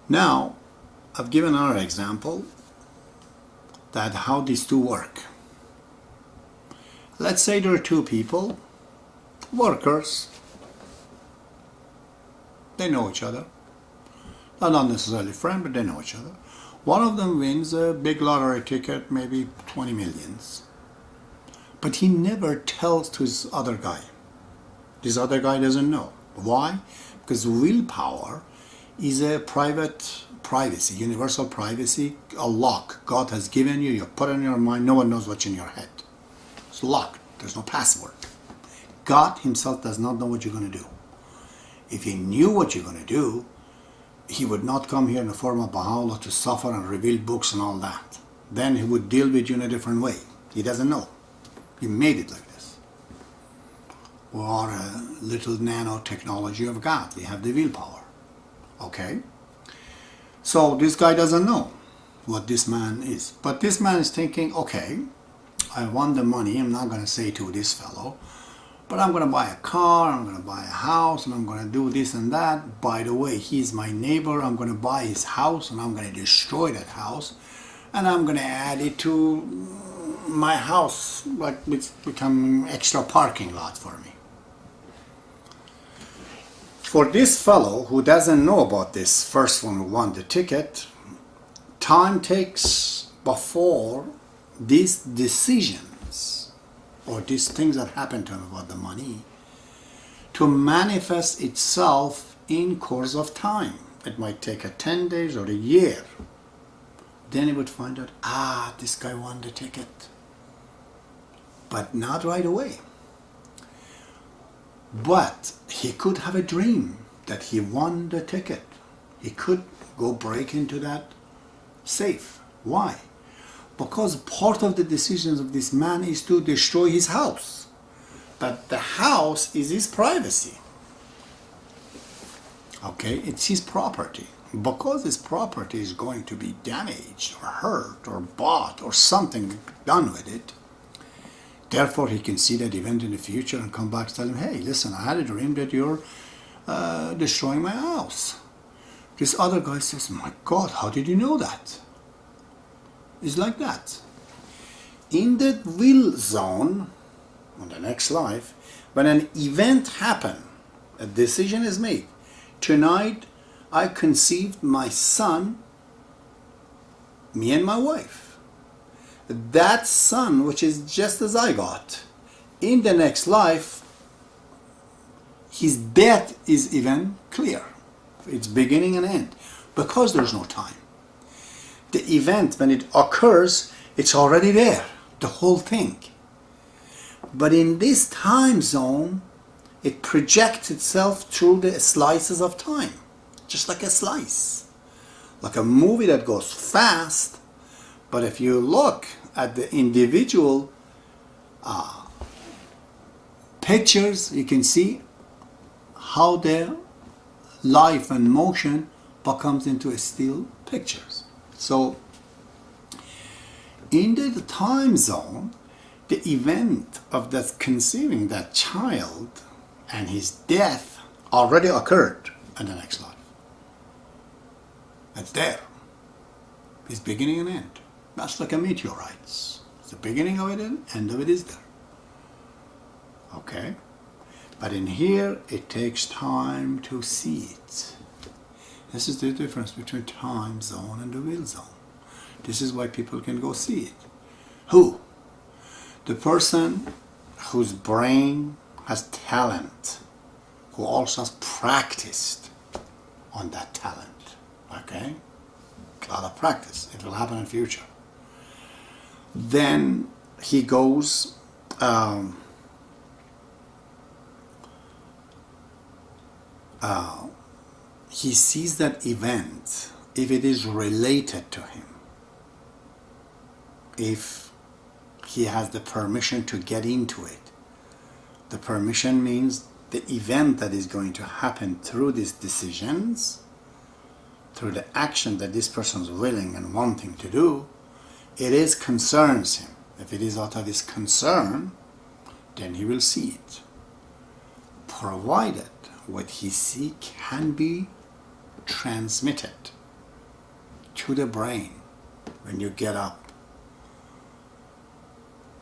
Now, I've given another example that how these two work. Let's say there are two people, workers. They know each other. They're not necessarily friends, but they know each other. One of them wins a big lottery ticket, maybe 20 millions. But he never tells to his other guy. This other guy doesn't know. Why? Because willpower is a privacy, universal privacy, a lock God has given you. You put it in your mind. No one knows what's in your head. It's locked. There's no password. God himself does not know what you're going to do. If he knew what you're going to do, he would not come here in the form of Baha'ullah to suffer and reveal books and all that. Then he would deal with you in a different way. He doesn't know. He made it like this. We are a little nanotechnology of God. We have the willpower. Okay? So this guy doesn't know what this man is. But this man is thinking, okay, I want the money. I'm not going to say to this fellow, but I'm going to buy a car, I'm going to buy a house, and I'm going to do this and that. By the way, he's my neighbor. I'm going to buy his house, and I'm going to destroy that house, and I'm going to add it to my house, like it's become extra parking lot for me. For this fellow who doesn't know about this first one who won the ticket, time takes before these decisions or these things that happen to him about the money to manifest itself in course of time. It might take 10 days or a year. Then he would find out, this guy won the ticket. But not right away. But he could have a dream that he won the ticket. He could go break into that safe. Why? Because part of the decisions of this man is to destroy his house. But the house is his privacy. Okay, it's his property. Because his property is going to be damaged or hurt or bought or something done with it, therefore he can see that event in the future and come back and tell him, hey, listen, I had a dream that you're destroying my house. This other guy says, my God, how did you know that? It's like that. In the will zone, in the next life, when an event happens, a decision is made. Tonight, I conceived my son, me and my wife. That son, which is just a zygote, in the next life, his death is even clear. It's beginning and end, because there's no time. The event, when it occurs, it's already there, the whole thing. But in this time zone, it projects itself through the slices of time, just like a slice, like a movie that goes fast. But if you look at the individual pictures, you can see how their life and motion becomes into a still pictures. So in the time zone, the event of that conceiving that child and his death already occurred in the next life. It's there. It's beginning and end. That's like a meteorite. The beginning of it and end of it is there. Okay? But in here, it takes time to see it. This is the difference between time zone and the will zone. This is why people can go see it. Who? The person whose brain has talent, who also has practiced on that talent. Okay? A lot of practice. It will happen in the future. Then he goes he sees that event, if it is related to him, if he has the permission to get into it. The permission means the event that is going to happen through these decisions, through the action that this person is willing and wanting to do, it is concerns him. If it is out of his concern, then he will see it. Provided what he sees can be transmitted to the brain when you get up.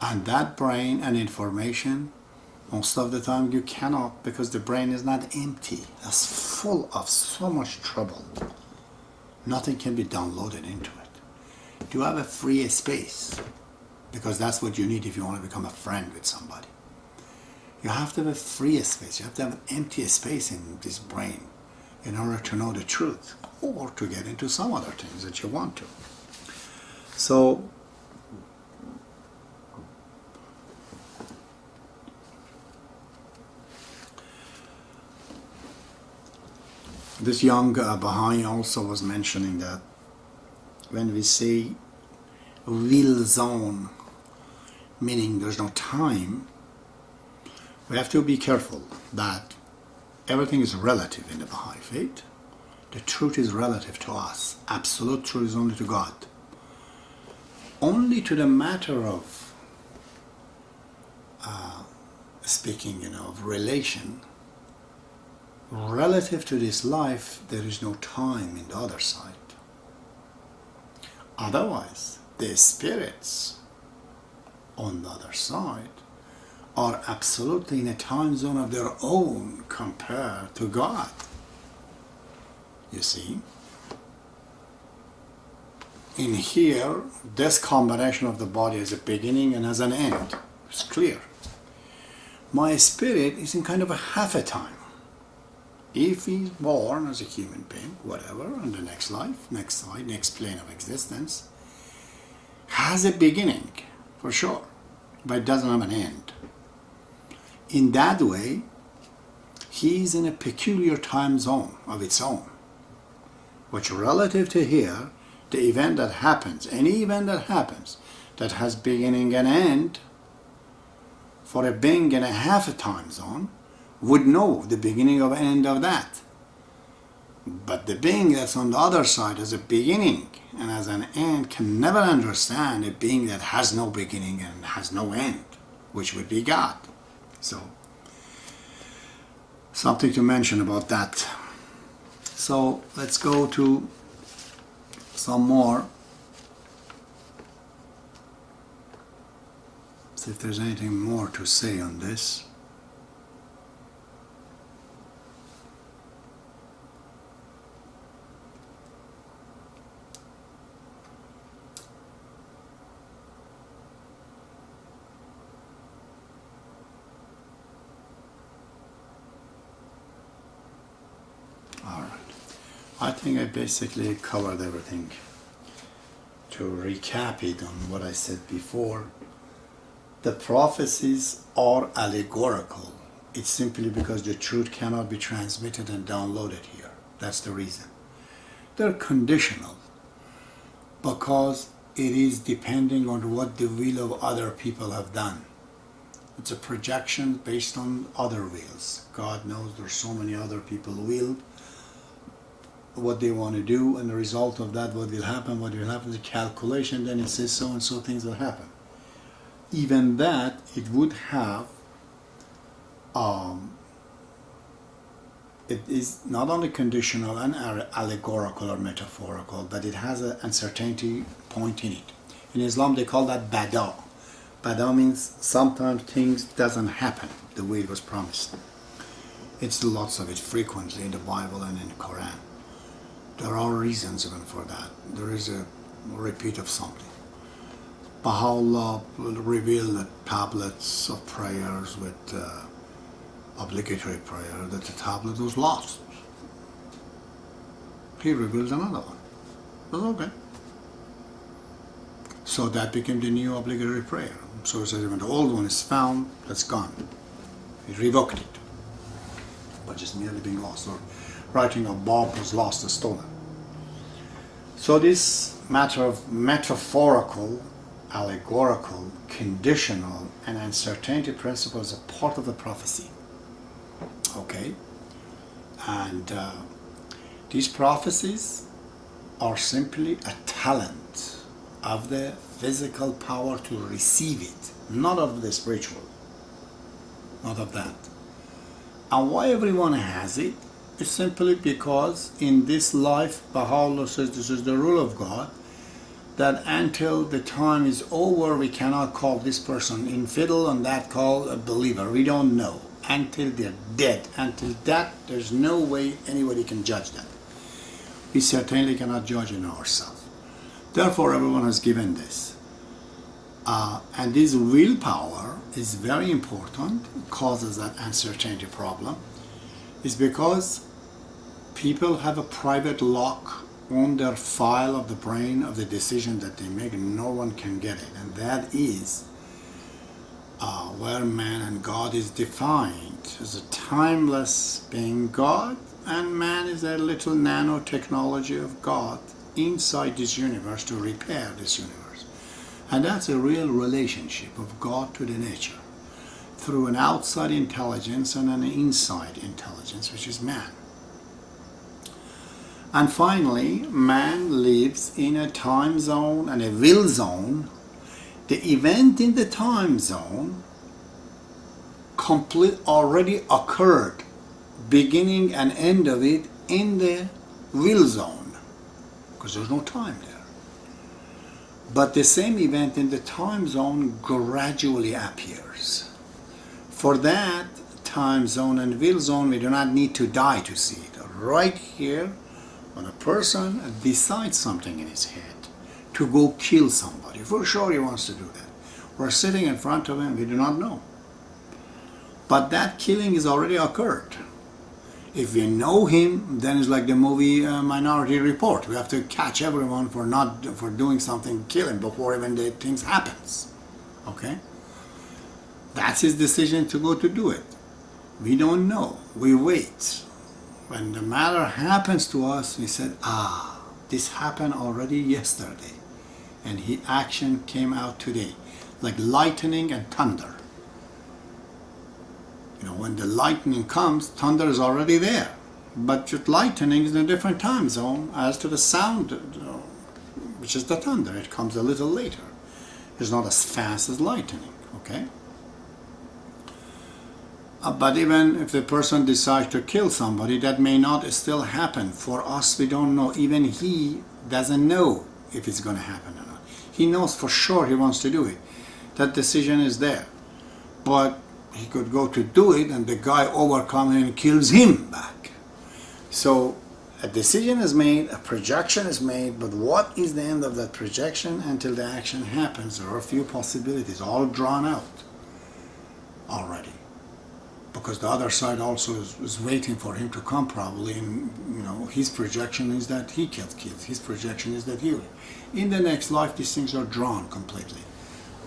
And that brain and information, most of the time you cannot, because the brain is not empty. It's full of so much trouble. Nothing can be downloaded into it. You have a free space, because that's what you need if you want to become a friend with somebody. You have to have a free space. You have to have an empty space in this brain in order to know the truth, or to get into some other things that you want to. So, this young Baha'i also was mentioning that when we say will zone, meaning there's no time, we have to be careful that everything is relative in the Baha'i faith. The truth is relative to us. Absolute truth is only to God. Only to the matter of speaking, of relation, relative to this life, there is no time in the other side. Otherwise, the spirits on the other side are absolutely in a time zone of their own compared to God. You see? In here, this combination of the body has a beginning and has an end. It's clear. My spirit is in kind of a half a time. If he's born as a human being, whatever, in the next life, next side, next plane of existence, has a beginning, for sure, but it doesn't have an end. In that way, he's in a peculiar time zone of its own, which relative to here, the event that happens, any event that happens that has beginning and end, for a being in a half a time zone, would know the beginning of end of that. But the being that's on the other side has a beginning and has an end can never understand a being that has no beginning and has no end, which would be God. So, something to mention about that. So, let's go to some more. See if there's anything more to say on this. I think I basically covered everything. To recap it on what I said before, the prophecies are allegorical. It's simply because the truth cannot be transmitted and downloaded here. That's the reason. They're conditional because it is depending on what the will of other people have done. It's a projection based on other wills. God knows there's so many other people will what they want to do, and the result of that, what will happen, the calculation, then it says so and so things will happen. Even that, it would have, it is not only conditional and allegorical or metaphorical, but it has an uncertainty point in it. In Islam, they call that bada. Bada means sometimes things doesn't happen the way it was promised. It's lots of it frequently in the Bible and in the Quran. There are reasons even for that. There is a repeat of something. Baha'ullah will reveal the tablets of prayers with obligatory prayer, that the tablet was lost. He reveals another one. That's okay. So that became the new obligatory prayer. So it says when the old one is found, that's gone. He revoked it. But just merely being lost, or writing of Bob was lost or stolen. So this matter of metaphorical, allegorical, conditional, and uncertainty principle is a part of the prophecy. Okay? And these prophecies are simply a talent of the physical power to receive it, not of the spiritual. Not of that. And why everyone has it? It's simply because in this life, Baha'ullah says this is the rule of God, that until the time is over, we cannot call this person infidel and that call a believer. We don't know. Until they're dead. Until that, there's no way anybody can judge them. We certainly cannot judge in ourselves. Therefore, everyone has given this. And this willpower is very important, causes that uncertainty problem, is because people have a private lock on their file of the brain of the decision that they make, and no one can get it. And that is where man and God is defined as a timeless being God, and man is a little nanotechnology of God inside this universe to repair this universe. And that's a real relationship of God to the nature through an outside intelligence and an inside intelligence, which is man. And finally, man lives in a time zone and a will zone. The event in the time zone already occurred, beginning and end of it in the will zone, because there's no time there. But the same event in the time zone gradually appears. For that time zone and will zone, we do not need to die to see it. Right here, when a person decides something in his head to go kill somebody, for sure he wants to do that. We're sitting in front of him, we do not know. But that killing has already occurred. If we know him, then it's like the movie Minority Report. We have to catch everyone for doing something, kill him before even the things happens. Okay? That's his decision to go to do it. We don't know. We wait. When the matter happens to us, we said, this happened already yesterday. And his action came out today. Like lightning and thunder. You know, when the lightning comes, thunder is already there. But just lightning is in a different time zone as to the sound, which is the thunder. It comes a little later. It's not as fast as lightning, okay? But even if the person decides to kill somebody, that may not still happen. For us, we don't know. Even he doesn't know if it's going to happen or not. He knows for sure he wants to do it. That decision is there. But he could go to do it and the guy overcomes him and kills him back. So a decision is made, a projection is made, but what is the end of that projection until the action happens? There are a few possibilities, all drawn out already. Because the other side also is waiting for him to come probably, and you know, his projection is that he kills kids. His projection is that he will. In the next life, these things are drawn completely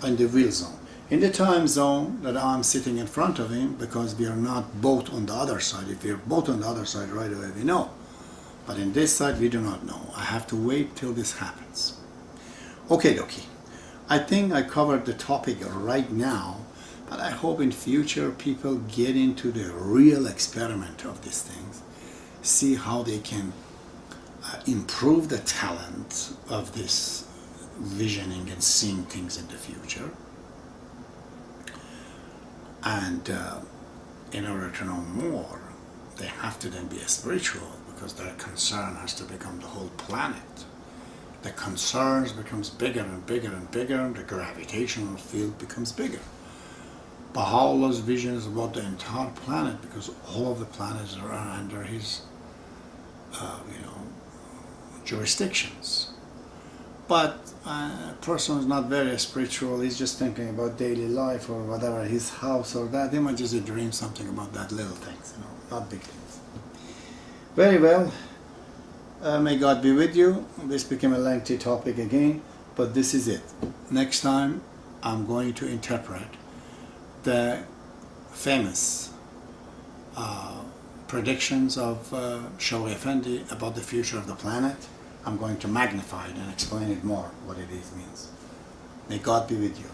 in the will zone. In the time zone that I'm sitting in front of him, because we are not both on the other side. If we are both on the other side right away, we know. But in this side, we do not know. I have to wait till this happens. Okay, dokie. I think I covered the topic right now. But I hope in future people get into the real experiment of these things, see how they can improve the talent of this visioning and seeing things in the future. And in order to know more, they have to then be a spiritual, because their concern has to become the whole planet. The concerns becomes bigger and bigger and bigger, and the gravitational field becomes bigger. Baha'ullah's vision is about the entire planet, because all of the planets are under his, jurisdictions. But a person who's not very spiritual, he's just thinking about daily life or whatever, his house or that. He might just dream something about that little things, not big things. Very well. May God be with you. This became a lengthy topic again, but this is it. Next time, I'm going to interpret the famous predictions of Shawi Effendi about the future of the planet. I'm going to magnify it and explain it more, what it is means. May God be with you.